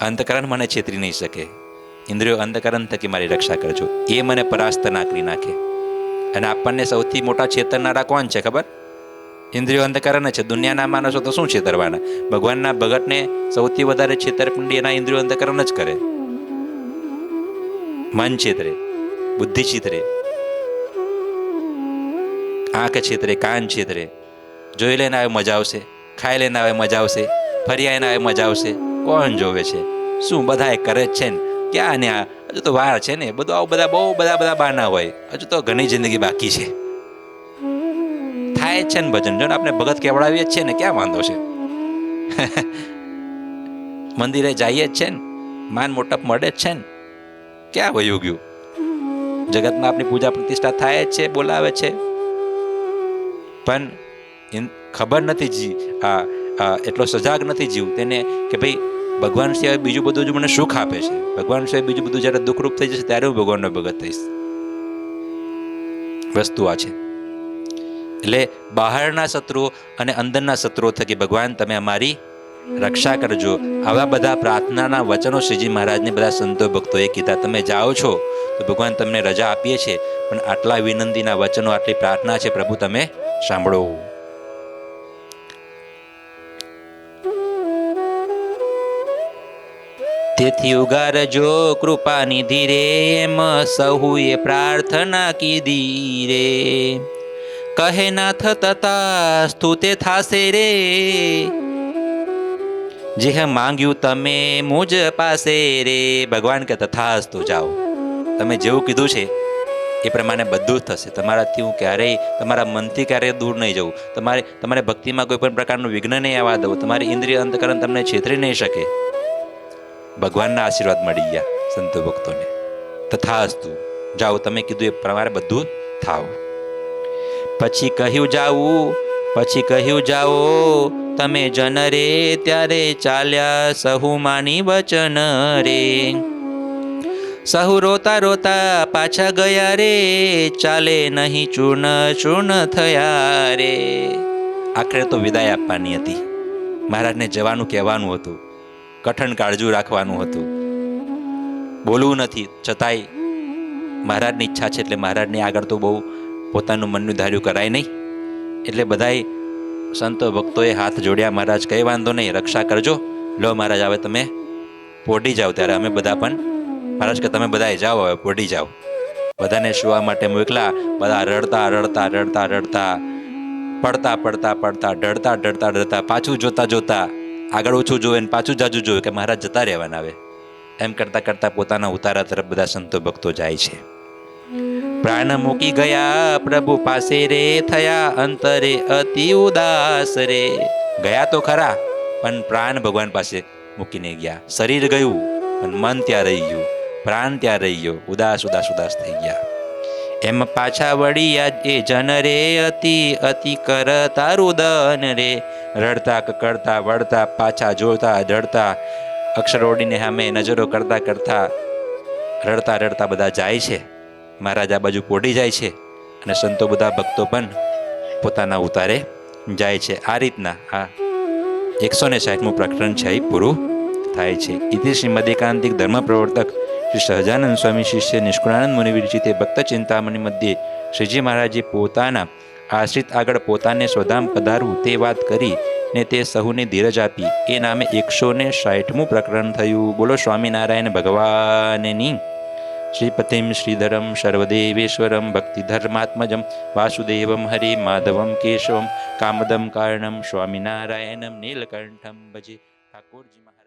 અંતકરણ મને છેતરી નહીં શકે. ઇન્દ્રિયો અંતકરણ થકી મારી રક્ષા કરજો, એ મને પરાસ્ત ના કરી નાખે. અને આપણને સૌથી મોટા છેતરનારા કોણ છે ખબર? ઇન્દ્રિયો અંતકરણ છે. દુનિયાના માણસો તો શું છેતરવાના? ભગવાનના ભગતને સૌથી વધારે છેતરપિંડી એના ઇન્દ્રિયો અંતકરણ જ કરે. મન છેતરે, બુદ્ધિ છેતરે, આંખ છેતરે, કાન છેતરે. જોઈ લઈને આવે મજા આવશે, ખાઈ લઈને આવે મજા આવશે, ફરી આવીને આવે મજા આવશે. કોણ જોવે છે? શું બધા કરે જ છે ને? ક્યાં ને આ હજુ તો વાર છે ને, બધું આવું બધા બહુ બધા બાના હોય. હજુ તો ઘણી જિંદગી બાકી છે. થાય જ છે ને ભજન, જો ને આપણે ભગત કેવડાવીએ જ છે ને, ક્યાં વાંધો છે? મંદિરે જઈએ જ છે ને, માન મોટપ મળે જ છે ને, ક્યાં વયું ગયું? જગતમાં આપણી પૂજા પ્રતિષ્ઠા થાય જ છે, બોલાવે છે, પણ ખબર નથી એટલો સજાગ નથી જીવ તેને કે ભાઈ ભગવાન સિવાય બીજું બધું જ મને સુખ આપે છે, ભગવાન સિવાય બીજું બધું જ્યારે દુઃખરૂપ થઈ જશે ત્યારે હું ભગવાનનો ભગત થઈશ. વસ્તુ આ છે. એટલે બહારના શત્રુઓ અને અંદરના શત્રુઓ થકી ભગવાન તમે અમારી રક્ષા કરજો, આવા બધા પ્રાર્થનાના વચનો શ્રીજી મહારાજને બધા સંતો ભક્તોએ કીધા. તમે જાઓ છો તો ભગવાન તમને રજા આપીએ છીએ, પણ આટલા વિનંતીના વચનો, આટલી પ્રાર્થના છે, પ્રભુ તમે સાંભળો. તેથી ઉગારજો કૃપા નિધિ રે, એમ સહુએ પ્રાર્થના કીધી રે. કહે નાથ તથા સ્તુતે થાશે રે, જે માંગ્યું તમે મુજ પાસે રે. ભગવાન કે તથાસ્તુ, જાઓ, તમે જેવું કીધું છે એ પ્રમાણે બધું જ થશે. તમારાથી હું ક્યારેય, તમારા મનથી ક્યારેય દૂર નહીં જવું, તમારે ભક્તિમાં કોઈ પણ પ્રકારનું વિઘ્ન નહીં આવવા દઉં, તમારી ઇન્દ્રિય અંતકરણ તમને છેતરી નહીં શકે. ભગવાનના આશીર્વાદ મળી ગયા સંતો ભક્તોને. તથાસ્તુ, જાઓ, તમે કીધું એ પ્રમાણે બધું થાવ. પછી કહ્યું જાઓ તમે જન રે, ત્યારે ચાલ્યા સહુ માની વચન રે. સહુ રોતા રોતા પાછા ગયા રે, ચાલે નહીં ચૂર્ણ ચૂર્ણ થયા રે. આખરે તો વિદાય આપવાની હતી, મહારાજને જવાનું કહેવાનું હતું, કઠણ કાળજું રાખવાનું હતું, બોલવું નથી, છતાંય મહારાજની ઈચ્છા છે એટલે મહારાજની આગળ તો બહુ પોતાનું મનનું ધાર્યું કરાય નહીં. એટલે બધાય સંતો ભક્તોએ હાથ જોડ્યા. મહારાજ કંઈ વાંધો નહીં, રક્ષા કરજો. લો મહારાજ, હવે તમે પોઢી જાઓ. ત્યારે અમે બધા પણ, મહારાજ કે તમે બધાએ જાઓ, હવે પોઢી જાઓ. બધાને સુવા માટે મોકલા. બધા રડતા રડતા રડતા રડતા, પડતા પડતા પડતા, ડરતા ડરતા ડરતા, પાછું જોતા જોતા, આગળ ઓછું જોવે ને પાછું જાજુ જોવે કે મહારાજ જતા રહેવાના આવે. એમ કરતા કરતા પોતાના ઉતારા તરફ બધા સંતો ભક્તો જાય છે. પ્રાણ મૂકી ગયા પ્રભુ પાસે રે, થયા અંતરે અતિ ઉદાસ રે. ગયા તો ખરા, પણ પ્રાણ ભગવાન પાસે મૂકીને ગયા. શરીર ગયું પણ મન ત્યાં રહી ગયું, પ્રાણ ત્યાં રહી ગયો. ઉદાસ ઉદાસ ઉદાસ થઈ ગયા. એમ પાછા વળ્યા એ જન રે, અતિ અતિ કરતા રુદન રે. રડતા કકડતા વળતા, પાછા જોતા રડતા, અક્ષરોડીને સામે નજરો કરતા કરતા, રડતા રડતા બધા જાય છે. મહારાજ આ બાજુ પોઢી જાય છે અને સંતો બધા ભક્તો પણ પોતાના ઉતારે જાય છે. આ રીતના આ 160મું પ્રકરણ છે એ પૂરું થાય છે. ઇતિ શ્રીમદેકાંતિક ધર્મ પ્રવર્તક શ્રી સહજાનંદ સ્વામી શિષ્ય નિષ્કુળાનંદ મુનિ વિરચિતે ભક્ત ચિંતામણી મધ્યે શ્રીજી મહારાજે પોતાના આશ્રિત આગળ પોતાને સ્વધામ પધારવું તે વાત કરી ને તે સહુને ધીરજ આપી. એ નામે 160મું પ્રકરણ થયું. બોલો સ્વામિનારાયણ ભગવાનની. શ્રીપતિમ શ્રીધરમ સર્વદેવેશ્વરમ ભક્તિધર્માત્મજમ વાસુદેવમ હરિ માધવમ કેશવમ કામદમ કારણમ સ્વામિનારાયણમ નીલકંઠમ ભજે. ઠાકોરજી મહારાજ.